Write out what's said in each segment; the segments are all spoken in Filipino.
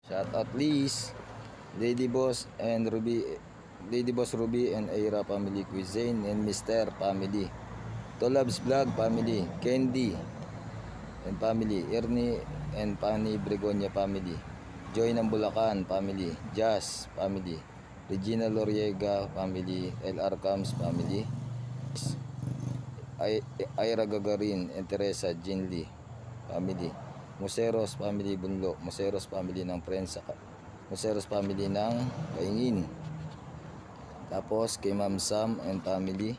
Shout out Liz, Lady Boss and Ruby, Lady Boss Ruby and Aira family, Cuisine and Mr. family, Tolabs Vlog family, Candy and family, Ernie and Pani Bregonia family, Joy ng Bulacan family, Jazz family, Regina Loriega family, LR Cams family, Ira Gagarin and Teresa Jinli family, Museros family Bunlo, Museros family ng Prensa, Museros family ng Kaingin, tapos kay Ma'am Sam and family,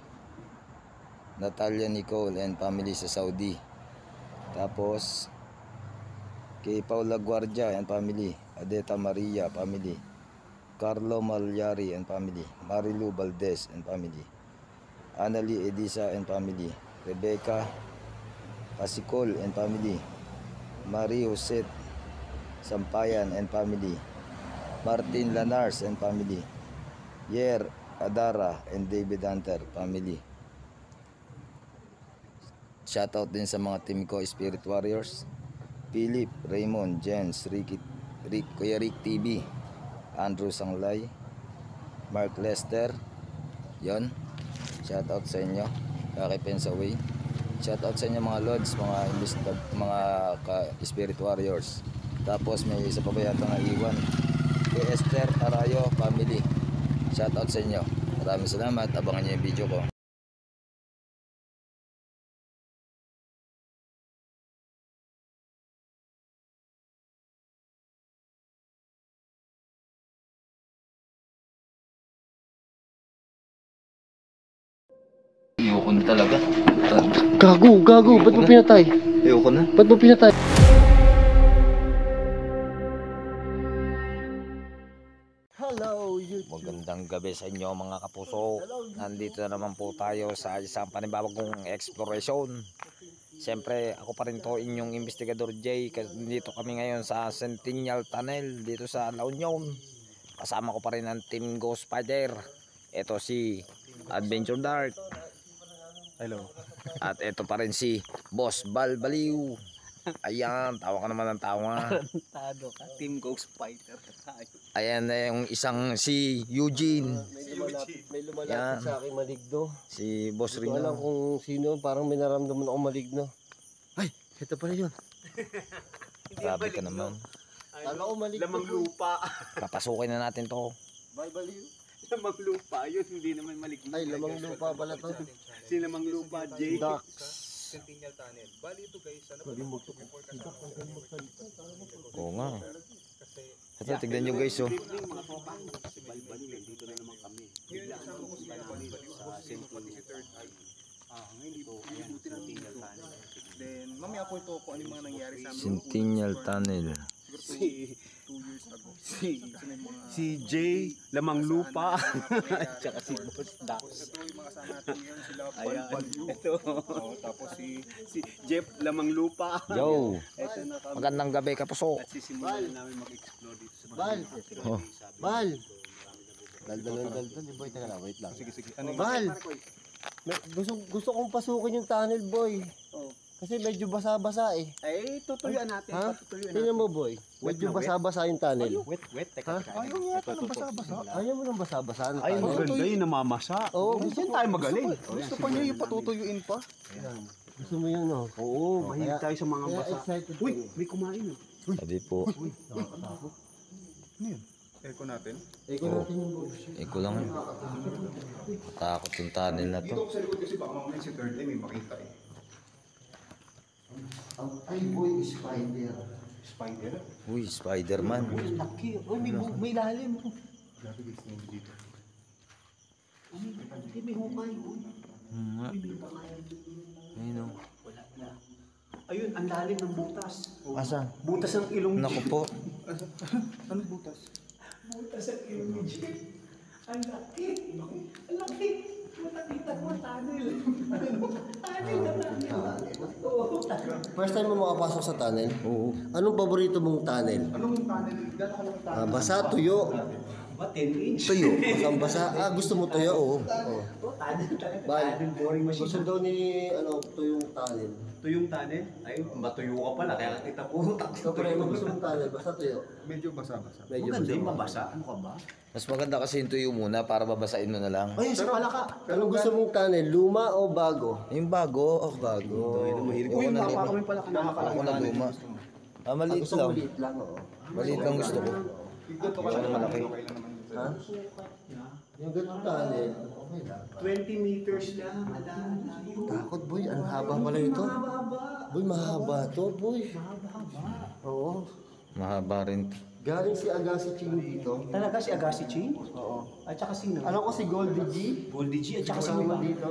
Natalia Nicole and family sa Saudi, tapos kay Paula Guardia and family, Adeta Maria family, Carlo Malyari and family, Marilu Valdez and family, Annalie Edisa and family, Rebecca Pasikol and family, Marie Jose Sampayan and family, Martin Lanars and family, Yer Adara and David Hunter family. Shoutout din sa mga team ko, Spirit Warriors, Philip, Raymond, Jens, Kuya Rick TV, Andrew Sanglay, Mark Lester, yon. Shoutout sa inyo, Kaki Pensaway. Shoutout sa inyo mga Lords, mga Spirit Warriors. Tapos may isa pa ba yata na iwan, kay Esther Tarayo family. Shoutout sa inyo, maraming salamat. Abangan nyo yung video ko. Ayoko na talaga. Gago, ba't mo pinatay? Ayoko na. Ba't mo pinatay? Hello, YouTube. Magandang gabi sa inyo mga kapuso. Nandito na naman po tayo sa isang panibagong exploration. Siyempre ako pa rin to, inyong investigador Jay. Dito kami ngayon sa Centennial Tunnel dito sa La Union. Kasama ko pa rin ang Team Ghost Spider. Ito si Adventure Dark. Hello. At ito pa rin si Boss Balbaliw. Ayan, tawa ka naman ng tawa. Tado ka, Team Ghost Spider. Ayan na yung isang si Eugene. May lumalapit sa akin maligno. Si Boss Rino. Hindi ko alam kung sino, parang may naramdaman ako maligno. Ay, ito pala yun. Grabe ka naman. Kala ko maligno. Lamang lupa. Papasukin na natin to. Balbaliw. Lamang lupa yun, hindi naman maligno. Ay, lamang lupa pala to. Si lamang lupa, Jay. Ducks. Centennial Tunnel. Bali ito guys, ano Pwede mo ito. Si Ducks ang galing magsalita. Oo nga. Ito, tignan nyo guys oh. Mga tropa. Si Balbaliw, dito na naman kami. Ngayon kasama ko si Balbaliw, Sa pati si Third Eye. ngayon dito, ayan, Centennial Tunnel. Then mamaya po ito kung ano yung mga nangyari sa amin. Centennial Tunnel. Siguro 2 years ago. Si Jay, lamang lupa. Tsaka si Boss Dax. Ito yung mga kasama natin ngayon, sila Ayan, Balbaliw. ito. Tapos Si Jeff, lamang lupa. Yo, Ito na kami. magandang gabi kapuso. At sisimulan na namin mag-explore dito sa Bal. Oh. Bal. Daldal. Boy, teka lang, wait lang. sige. Bal. Gusto kong pasukin yung tunnel, boy. Oh. Kasi medyo basa-basa eh. Ay, tutuyuan natin. Ha? Tutuyuan Tingnan natin. mo, boy. Medyo basa-basa yung tunnel. Wet. Ha? Ayaw yata ng basa-basa. Ayaw mo nang basa-basa ang Ay, tunnel. maganda yun, namamasa. Oo, Gusto tayo magaling. Gusto pa niya yung patutuyuin pa. Ayan. Gusto mo yun, no? Oo, mahilig tayo sa mga Kaya basa. excited Uy, kami. may kumain. Sabi po, Nakakatakot. Ano yun? Echo natin. Ikaw natin yung boy. iko lang. Takot yung tunnel na to. Dito ako sa likod kasi baka mamaya si Third Eye may makita eh. Ay, boy, spider. Spider? Uy, Spider-Man. Laki. Uy, may lalim. Grabe guys, nandito dito. Hindi, may hukay. Nga. Ayun oh. Ayun, ang lalim ng butas. Asan? Butas ng ilong. Naku po. Ano butas? Butas ng ilong ni Jay. Ang laki. Ang laki. Nakita ko ang tunnel. Tunnel na tunnel. First time mo makapasok sa tunnel? Oo. Anong paborito mong tunnel? Anong tunnel? Gano'n ka lang tunnel? Basa, tuyo. Ba, 10 inch? Tuyo. Basang basa. Gusto mo tuyo? Oo. Oh, tunnel talaga. Bal, Tunnel, boring machine. gusto daw ni, tuyong tunnel. Ito yung tunnel. Ay, matuyo ka pala. Kaya kita putak. Ito pa rin gusto mong tunnel, basta tuyo. Medyo basa-basa. Medyo Maganda yung basa. mabasa. Ano ka ba? Mas maganda kasi yung tuyo muna para babasain mo na lang. Ay, sa pala ka. Ano gusto mong tunnel, luma o bago? Yung bago, bago. Uy, Ayoko na baka luma. kami pala kinakakalang. Ako na luma. Maliit Gusto mo lang. maliit lang, oo. Maliit lang gusto ko. Ito ka lang malaki. Okay lang naman yun. Ha? Yung ganun tunnel, okay lang. 20 meters lang. Layo. Takot boy, ang haba pala ito. Boy, mahaba to boy. Oo. Mahaba rin. Galing si Agassi Ching dito. Talaga si Agassi Ching? Oo. At saka sino? Alam ko si Goldie G. Goldie G. At saka sino Kasama ba? dito.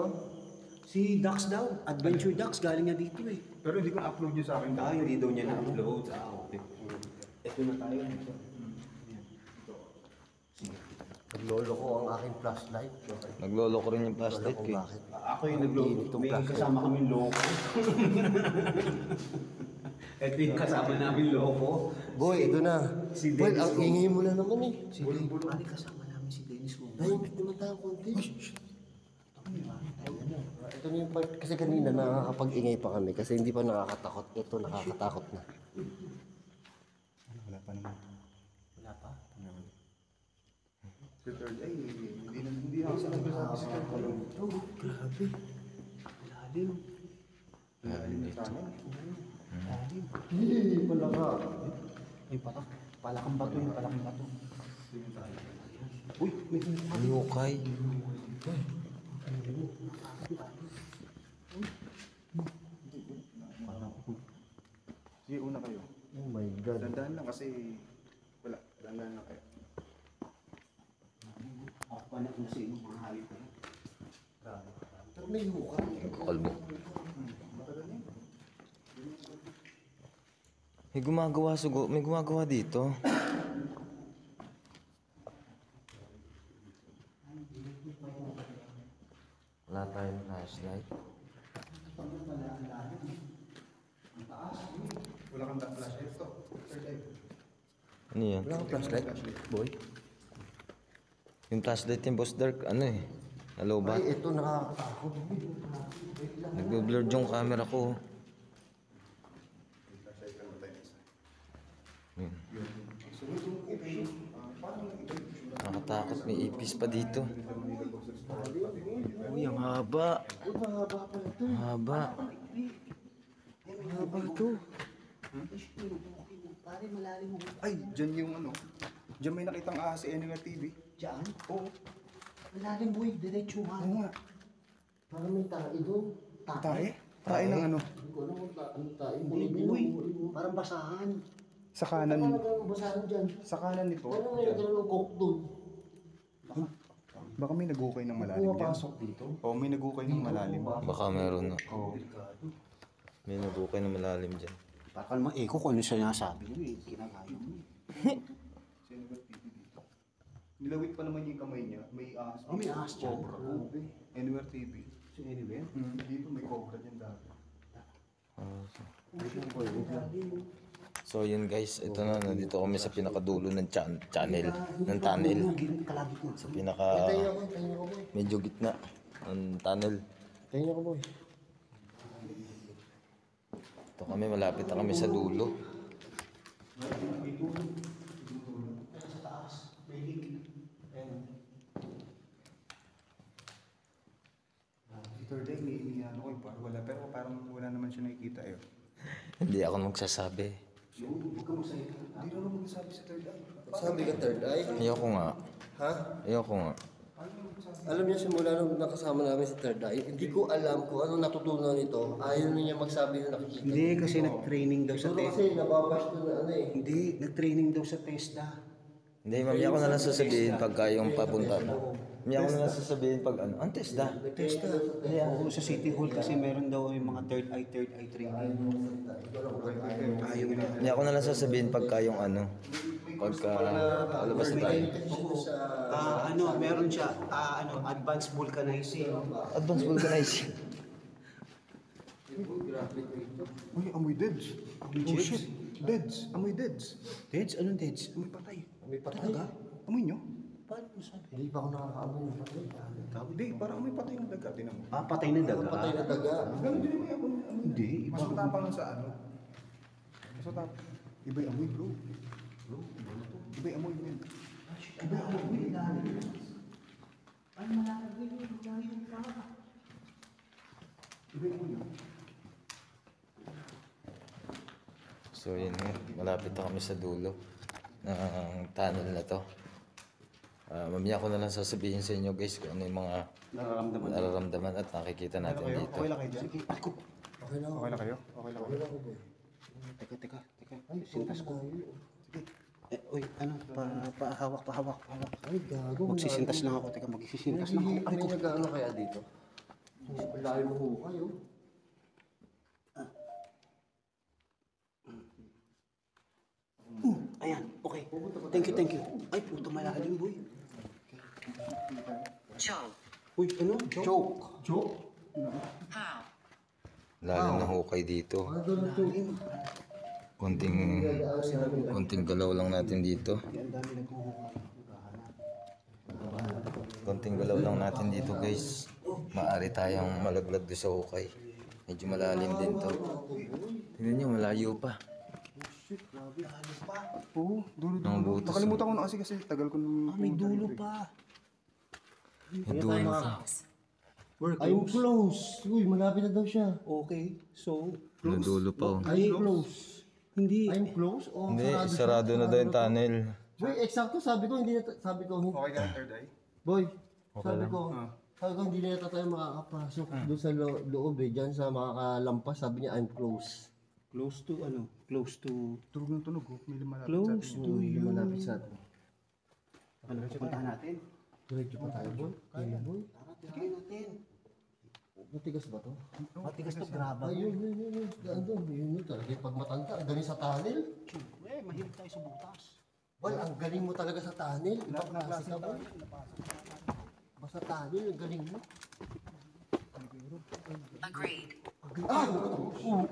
Si Dax daw. Adventure Dax. Galing nga dito eh. Pero hindi ko na-upload yun sa akin. Hindi daw niya na-upload. Okay. Ito na tayo. Naglolo ko ang aking flashlight. Naglolo ko rin yung flashlight Kung ko. bakit. Ako yung naglo. May kasama kami loko. Ito yung kasama namin loko. Boy, ito na. Si Boy, Dennis ang Kung. ingay mo na naman eh. Si Dennis. Ano kasama namin si Dennis Kung. Tahimik naman tayo konti. Ito na yung part, kasi kanina nakakapag-ingay pa kami kasi hindi pa nakakatakot. Ito nakakatakot na. Wala pa naman. Wala pa. Si third ay, hindi na ako sa nagsasabi si third eye. Grabe. Lalim. Lalim na sana. Lalim. Hindi pala ka. Ay, patak. Palakang bato yun. Palakang bato. Uy, may Lukay. Sige, una kayo. Oh my God. Dandahan lang kasi wala. Dandahan lang kayo. ako pa na kung sino mga hayop na. Pero may hukay. Kalbo. May gumagawa dito. Wala tayong flashlight. Wala kang flashlight to. Third eye. Ano yan? Wala kang flashlight? Boy. Yung flashlight yung Boss Dark, ano eh. Nalobat. Ay, ito nakakatakot. Nagbe-blur yung camera ko. Yun. Nakatakot, may ipis pa dito. Uy, ang haba. Uy, mahaba pala ito. Ang haba. Mahaba ito. Pare, malalim mo. Ay, dyan yung ano. Dyan may nakitang ahas si Anywhere TV. Diyan? Oo. Malalim boy, diretsuhan. Oo nga. Parang may tae doon. Tae? Tae ng ano? Hindi ko alam kung ano tae. Uy, parang basahan. Sa kanan. Ano ang basahan dyan? Sa kanan nito. Ano may nagkaroon ng coke doon? Baka may nagukay ng malalim dyan. Pumapasok dito. Oo, may nagukay ng malalim. Baka meron na. Oo. May nabukay na malalim dyan. Parang naman eko kung ano siya nasabi mo eh. Kinakayo mo eh. Si Anywhere TV dito. Nilawit pa naman yung kamay niya. May ahas. Oh, may ahas dyan. Cobra. Oo. Anywhere TV. So anyway. Dito may cobra dyan dati. So yun guys, ito na. Nandito kami sa pinakadulo ng channel. Ng tunnel. Kalabit mo. Sa pinaka... Tayo ko boy. Medyo gitna ng tunnel. Tayo ko boy. Ito kami, malapit na kami sa dulo. Sa taas. May higit. Si third eye, may ano ko eh. Wala. Pero parang wala naman siya nakikita eh. Hindi ako magsasabi. Huwag ka masaya. Hindi na naman magsasabi sa third eye. Sabi ka third eye? Ayoko nga. Ha? Ayoko nga. Alam niyo, simula nung nakasama namin si third eye, hindi ko alam kung ano natutunan nito. Ayaw na niya magsabi na nakikita. Hindi, kasi nag-training daw sa Siguro test. kasi nababash doon na ano eh. Hindi, nag-training daw sa TESDA. Hindi, mami ako na lang sasabihin pagka yung papunta na. Mami ako na lang sasabihin pag ano. Ang TESDA. TESDA. Oo, sa City Hall kasi meron daw yung mga third eye training. Ayaw na. Mami ako na lang sasabihin pagka yung ano. Pagka palabas na tayo. Meron siya, advanced vulcanizing. Advanced vulcanizing. Uy, amoy deads. Oh shit. Deads. Amoy deads. Deads? Anong deads? Amoy patay. May patay. Amoy nyo? Paano mo sabi? Hindi pa ako nakakaamoy ng patay. Hindi, parang may patay na daga. Tinan mo. Ah, patay na daga. Patay na daga. Ganun din may amoy. Hindi. Mas matapang lang sa ano. Mas matapang. Iba yung amoy, bro. Iba yung amoy, man. Iba ako, ilalim. Ay, malaki yun. Ilalim pa. Iba yung amoy. So yun nga, malapit na kami sa dulo ng tunnel na to. Mamaya ko na lang sasabihin sa inyo guys kung ano yung mga nararamdaman at nakikita natin dito. Okay lang kayo dyan? Sige, ay ko. Okay lang. Okay lang kayo? Okay lang Okay kayo? lang ako, boy. Teka. Ay, Sintas ko. Sige. Uy, ano, pahawak. Ay, gago. Magsisintas lang ako. Teka, magsisintas lang ako. May nag-ano kaya dito? Layo mo hukay, oh. Ayan, okay. Thank you. Ay, puto malalim, boy. Uy, ano? Choke? Lalim na hukay dito. Ano doon ang choke? Konting galaw lang natin dito. Ang dami naghuhukay. Konting galaw lang natin dito guys. Maari tayong malaglag doon sa hukay. Medyo malalim din to. Tingnan nyo, malayo pa. Oo, dulo. Ang butas. Nakalimutan ko na kasi tagal ko nung... May dulo pa. May dulo. I'm close. Uy, malapit na daw siya. Okay, so... May dulo pa oh. I'm close. Hindi. I'm close? O Hindi, sarado na daw yung tunnel. Boy, eksakto sabi ko, hindi na, sabi ko, Okay ka ng third eye? boy, sabi ko hindi na tayo makakapasok doon sa loob eh, dyan sa makakalampas, sabi niya, I'm close. Close to ano? Close to... Tunog ng tunog, oh. May lumalapit Close sa atin. to Hindi you. malapit sa atin. Ano, pupuntahan natin? Diretso pa tayo, boy. Kaya, boy. Tara, tirahin natin. Matigas ba to? Matigas to graba. Ay, yun. Andun, yun talaga. Pag matanda, ang galing sa tunnel. Mahilig tayo sa butas. Boy, ang galing mo talaga sa tunnel. Ibang klase ka, boy. Basta tunnel, ang galing mo. Agreed. Ah!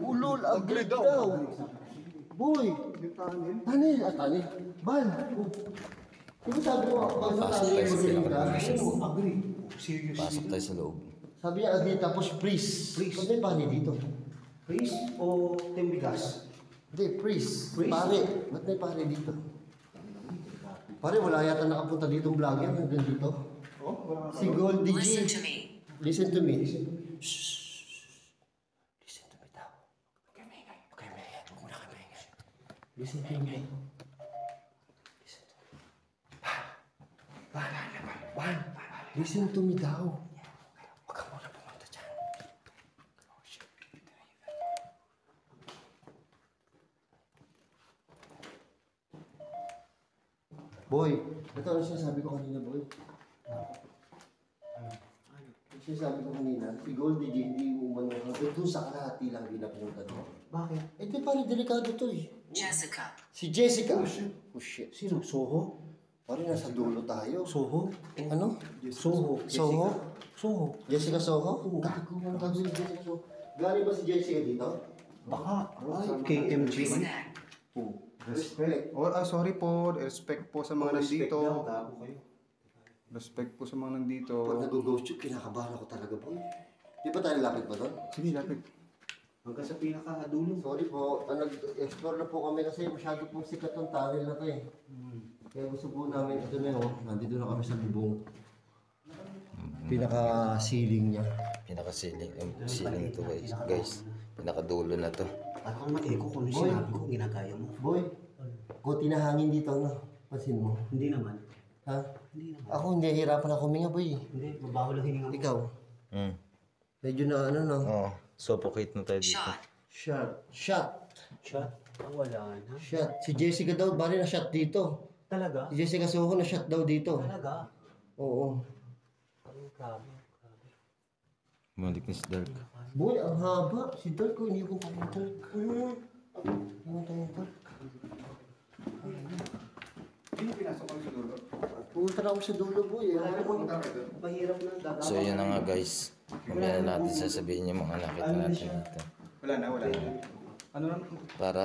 Ulol! Agreed daw! Boy! Tunnel! Tunnel! Bal! Diba sabi ko, pag sa tunnel, magaling ka? Agree. Serious. Pasok tayo sa loob. Sabi niya, agreed, tapos freeze. Ba't may pare dito? Freeze o tembigas? Hindi, freeze. Freeze? Pare. Ba't may pare dito? Pare, wala yata nakapunta dito ang vlogger hanggang dito. Si Goldie G. Listen to me. Listen to me. Shh. Listen to me daw. Huwag kayo maingay. Huwag muna kayo maingay. Listen to me. Listen to me. Juan. Listen to me daw. Huwag ka muna pumunta dyan. Oh, shit. Boy, ito ang sinasabi ko kanina, boy. Sinasabi ko kanina, si Goldie G, hindi umano ka. Doon sa kalahati lang pinapunta doon. Bakit? Eh, di parang delikado to eh. Jessica. Si Jessica. Oh shit. Sino? Soho? Parang nasa dulo tayo. Soho? Ano? Soho. Soho? Soho. Jessica Soho? Gago, ano gagawin ni Jessica Soho? Galing ba si Jessica dito? Baka. Ay, KMG. Respect. Respect. Sorry po. Respect po sa mga nandito. Gago kayo. Respect po sa mga nandito. Pag nag-ghost tube, kinakabahan ako talaga, boy. Di ba tayo lapit ba doon? Sige, lapit. Hanggang sa pinakadulo. Sorry po, nag-explore na po kami kasi masyado pong sikat ng tunnel na to eh. Kaya gusto po namin ito na yun, nandito na kami sa bubong. Pinaka-ceiling niya. Pinakasiling to guys. Pinakadulo na to. Parang ma-echo kung ano sinabi ko, ginagaya mo. Boy, konti na hangin dito, no? Pansin mo. Hindi naman. Ha? Hindi naman. Ako hindi, hirapan ako huminga, boy. Hindi, mabaho lang hininga mo. Ikaw, Hmm. medyo na ano, no? Oh, suffocate na tayo dito. Shot. Shot. Shot? Wala na. Shot. Si Jessica daw, bali na shot dito. Talaga? Si Jessica Soho na shot daw dito. Talaga? Oo. Ay, grabe. Balik ni si Dark. Boy, ang haba. Si Dark ko, hindi ko pa yung Dark. Hindi tayo Dark. Hindi pinasok kami sa dulo. Pumunta na ako sa dulo, boy. Mahirap na dagat. So yun na nga guys. Mamaya na natin sasabihin yung mga nakita natin dito. Wala na. Ano lang? Para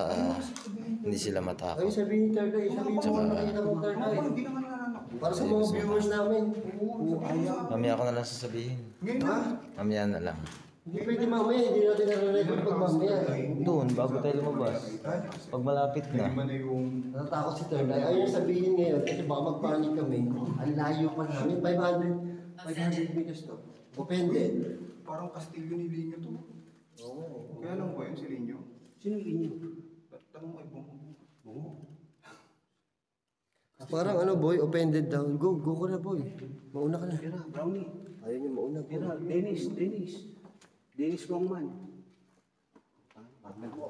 hindi sila Ay, matakot. sabihin ni Third Eye. Sabihin mo, Tsaka- nakita mo Third Eye. Hindi naman nananakbo Para sa mga viewers namin. Oo, ayaw. Mamaya ko na lang sasabihin. Ngayon na. Mamaya na lang. Hindi pwede mamaya, hindi natin nare-record pag mamaya. Doon, bago tayo lumabas. Pag malapit na. Iba na yung... Natatakot si Third Eye. Ayaw sabihin ngayon kasi baka mag-panic kami. Ang layo pa namin. 500 meters to. Offended. Parang kastilyo ni Linyo to. Oo. Kaya lang ba yun si Linyo? Sino inyo? Tanong kay Bong. Parang ano boy, offended daw. Go ko na boy. Mauna ka na. Pira, Brownie. Ayaw niyo mauna boy. Pira, Dennis Longman.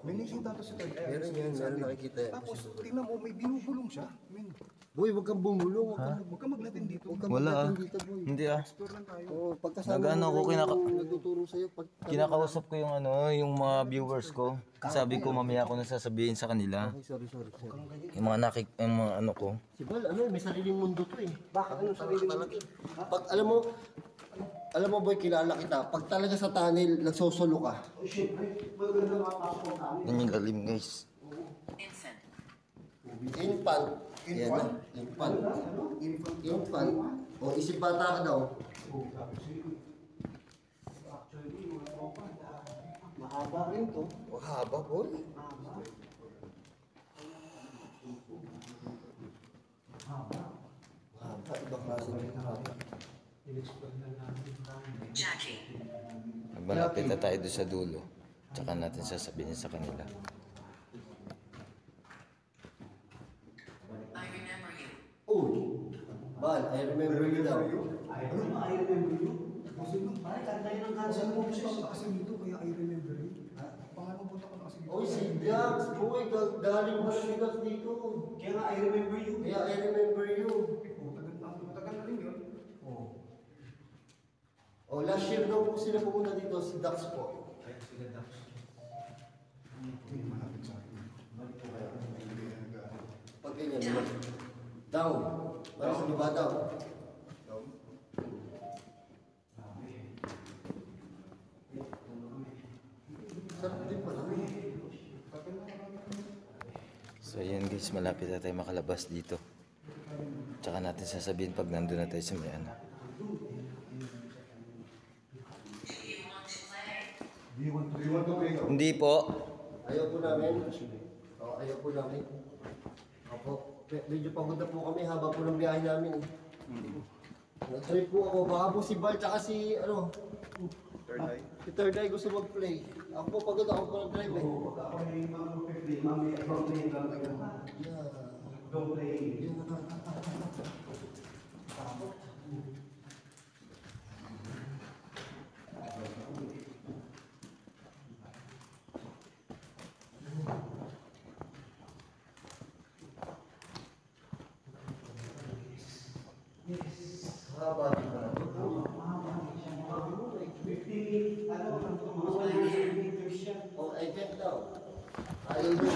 May nising tato si Third Eye. Meron nakikita yan. Tapos, tingnan mo, may binubulong siya. Men, Boy, wag kang bumulong. huwag ka maglatin dito. Huwag kang Wala, magdating dito boy. Hindi ah. Explore lang tayo. Oo, pagkasama Nag-ano mo ko, yung nagtuturo sa'yo. Kinakausap ko yung yung mga viewers ko. Sabi ko mamaya ko na sasabihin sa kanila. Ay, sorry. Yung mga yung mga ano ko. Si Bal, may sariling mundo to eh. Bakit ano sarili mo? Pag alam mo boy, kilala kita. Pag talaga sa tunnel, nagsosolo ka. Siyempre, maganda mapasok ang kami. Yan yung lalim guys. Infant. Yan na. Infant. O, isip bata ka daw. Mahaba rin to. Mahaba boy. Mahaba. Ibang klase ng mahaba. Pag malapit na tayo doon sa dulo, tsaka natin sasabihin sa kanila. Oh, Bal, I remember you daw. I remember you. Ay, kanta yun ang kansa mo. Kasi dito, kaya I remember you. Pangalan punta ko na kasi dito. Oy, si Dax. Boy, galing mo si Dax dito. Kaya nga, I remember you. Kaya I remember you. Matagal na rin yun. Oh, last year daw po sila pumunta dito, si Dax po. Malapit sa akin. Pag ganyan, down. Para sa baba daw. Sarap din pala. So yun guys, malapit na tayo makalabas dito. Tsaka natin sasabihin pag nandun na tayo sa may ano. Do you want to play? Hindi po. Ayaw po namin. Ayaw po namin. Opo. Medyo pagod na po kami haba po ng biyahe namin. Nag-trip po ako. Baka po si Bal tsaka si Third Eye. si Third Eye gusto mag-play. Ako po pagod ako po nag-drive eh. Ako na yung mga mag-play. Mamaya, don't play lang kayo. Don't play. Haba din pala. Oh, I can't daw. Ayaw mo.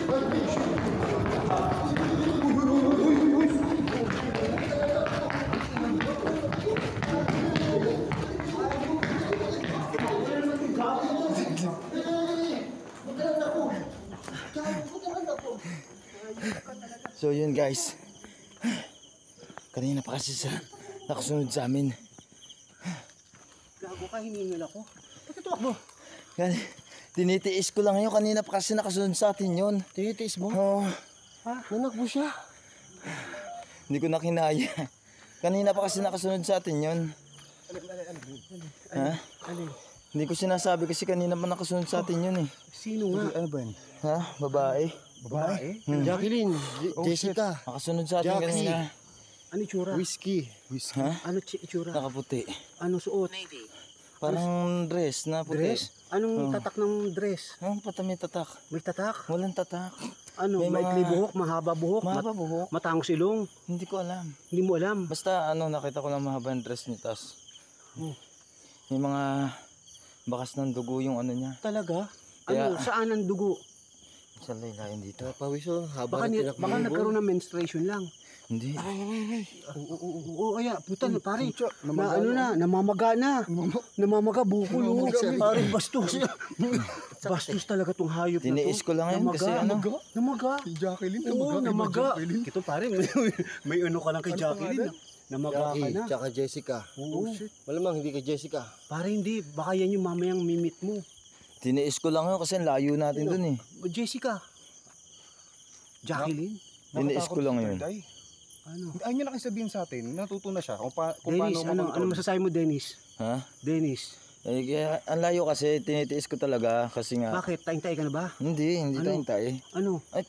So yun guys. Kanina pa kasi nakasunod sa amin. Gago ka, hiningal ako. Bakit tuwak mo? Yan, tinitiis ko lang yun. Kanina pa kasi nakasunod sa atin yun. Tinitiis mo? Oo. Nanakbo siya. Hindi ko na kinaya. Kanina pa kasi nakasunod sa atin yun. Ha? Hindi ko sinasabi kasi kanina pa nakasunod sa atin yun eh. Sino nga? Ano ba yan? Ha? Babae. Babae? Jacqueline, Jessica, Nakasunod sa atin Jackie. kanina. Ano itsura? Whiskey. Ha? Ano itsura? Nakaputi. Ano suot? Parang dress na puti. Dress? Anong tatak ng dress? Ang patami tatak. May tatak? Walang tatak. Ano? May Maikli mga- buhok? Mahaba buhok? Mahaba buhok. Matangos ilong? Hindi ko alam. Hindi mo alam? Basta nakita ko lang mahaba yung dress niya. Tas may mga bakas ng dugo yung ano niya. Talaga? Kaya- Ano? Saan ang dugo? Sa laylayan dito. Pawiso, haba Baka, na tinakbo. baka nagkaroon ng menstruation lang. Hindi. Oo, aya, puta na pare. Na ano na, namamaga na. Namamaga, bukol. Pare, bastos. Bastos talaga tong hayop na to. Tiniis ko lang yun kasi ano. Namaga. Si Jacqueline, Oo, namaga. Ito pare, may ano ka lang kay Jacqueline. Namaga ka na. Tsaka Jessica. Oo. Malamang hindi kay Jessica. Pare hindi, baka yan yung mamayang mimit mo. Tiniis ko lang yun kasi ang layo natin dun eh. Jessica. Jacqueline. Tiniis ko lang yun. Ano? Ayun nyo na kayo sabihin sa atin, natuto na siya kung Dennis, paano ano masasabi mo Dennis? Ha? Dennis. Eh, kaya, ang layo kasi, tinitiis ko talaga kasi nga. Bakit? Taing-taing ka na ba? Hindi Ano? tayong tayo. Ano? Ay.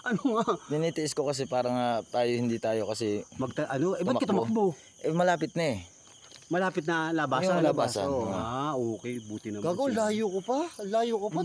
Ano nga? Tinitiis ko kasi para nga hindi tayo kasi Ba't ka tumakbo? malapit na eh. Malapit na labasan. Yung labasan. Oo. Okay, buti naman. Gago, siya. layo ko pa. Layo ko pa.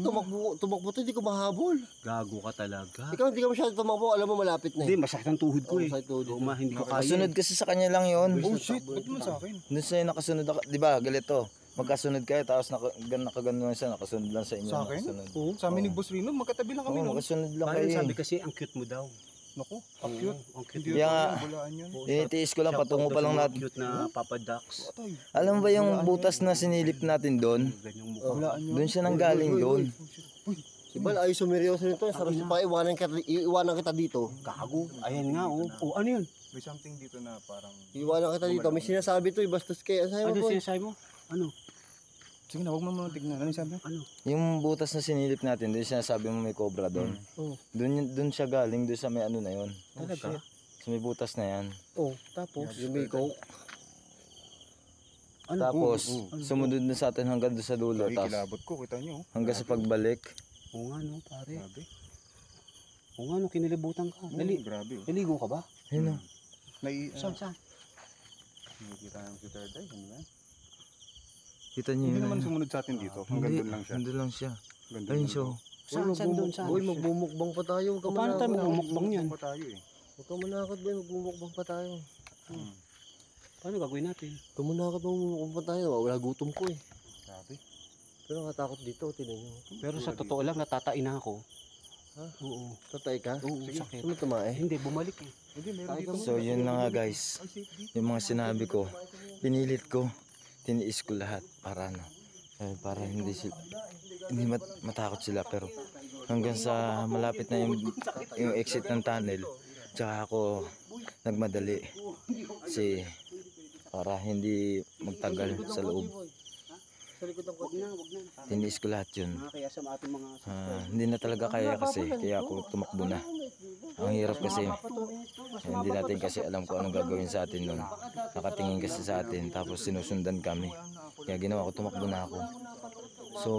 Tumakbo to, hindi ko mahabol. Gago ka talaga. Ikaw hindi ka masyado tumakbo, alam mo malapit na Hindi, eh. masakit ang tuhod ko Oo, eh. masakit tuhod. Oo, hindi ko kaya. Kasunod kasi sa kanya lang yun. Oh shit, ba't naman sa akin? Doon sa'yo nakasunod ako. Di ba, galito. Magkasunod kayo tapos nakaganon siya, nakasunod lang sa inyo. Sa akin? Nakasunod. Oo. Sa amin ni Boss Rino, magkatabi lang kami Oo, noon. nakasunod lang Parang kayo. sabi kasi ang cute mo daw. Naku, ang cute. Ang cute. Hindi Kaya ko nga, alam, bulaan yun. tinitiis ko lang, patungo pa lang natin. Cute na Papa Dax. Atay, Alam mo ba yung butas na sinilip natin doon? Ganyang mukha. bulaan yun. Doon siya nang galing doon. Si Bal, ayos sumeryoso nito. Sarap siya pa, iwanan kita dito. Gago. Ayan nga oh. Oh, ano yun? May something dito na parang... Iwanan kita dito. May sinasabi to, bastos kayo. Sa'yo Ano mo, boy. sinasabi mo? Ano? Sige na, huwag mo muna tignan. Ano yung sabi? Ano? Yung butas na sinilip natin, doon siya sabi mo may cobra doon. Oh. Doon siya galing, doon sa may ano na yun. Talaga? Sa may butas na yan. Oh, tapos, yung may coke. Ano? Tapos, Ano? sumunod na sa atin hanggang doon sa dulo. Ay, Tapos, kilabot ko, kita nyo. hanggang sa pagbalik. Oo nga no, pare. Grabe. Oo nga no, kinilibutan ka. Grabe. Naligo ka ba? Ayun o. Saan? Nakikita namin si Third Eye. Ano yan? Kita niyo Hindi yun. naman sumunod sa atin dito. Hanggang doon lang siya. Nandun lang siya. Hanggang doon Ayun lang siya. Saan doon? Saan? Boy, magbumukbang pa tayo. Huwag ka O, paano tayo manakot. magmumukbang yan? Pa tayo eh. Huwag ka manakot, boy. Magbumukbang pa tayo. Paano gagawin natin? Huwag ka manakot, magbumukbang pa tayo. Wala gutom ko eh. Grabe. Pero nakatakot dito, tinan nyo. Pero sa totoo lang, natatain na ako. Ha? Oo. Tatay ka? Oo, Sige. sakit. Ano tumae? Hindi, bumalik eh. Hindi, meron dito. So yun na nga guys. Yung mga sinabi ko, pinilit ko, tiniis ko lahat para ano. Para hindi matakot sila, pero hanggang sa malapit na yung exit ng tunnel, tsaka ako nagmadali kasi para hindi magtagal sa loob. Tiniis ko lahat yun. Kaya sa ating mga... Hindi na talaga kaya kasi, kaya ako tumakbo na. Ang hirap kasi, hindi natin kasi alam kung anong gagawin sa atin nun. Nakatingin kasi sa atin, tapos sinusundan kami. Kaya ginawa ko, tumakbo na ako. So,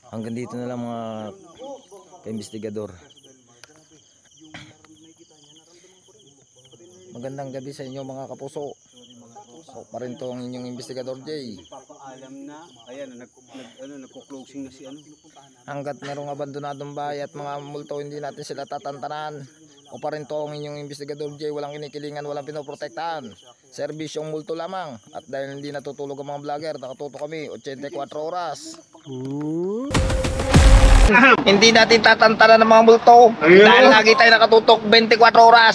hanggang dito na lang mga ka-investigador. Magandang gabi sa inyo mga kapuso. So, pa rin to ang inyong investigador Jay. Papaalam na. Ayan, nagko-closing na si ano. Hanggat merong abandonadong bahay at mga multo, hindi natin sila tatantanan. O pa rin to ang inyong investigador Jay. Walang kinikilingan, walang pinoprotektahan. Serbisyong multo lamang. At dahil hindi natutulog ang mga vlogger, nakatuto kami 84 oras. Hindi natin tatantanan ng mga multo. Dahil lagi tayo nakatutok 24 oras.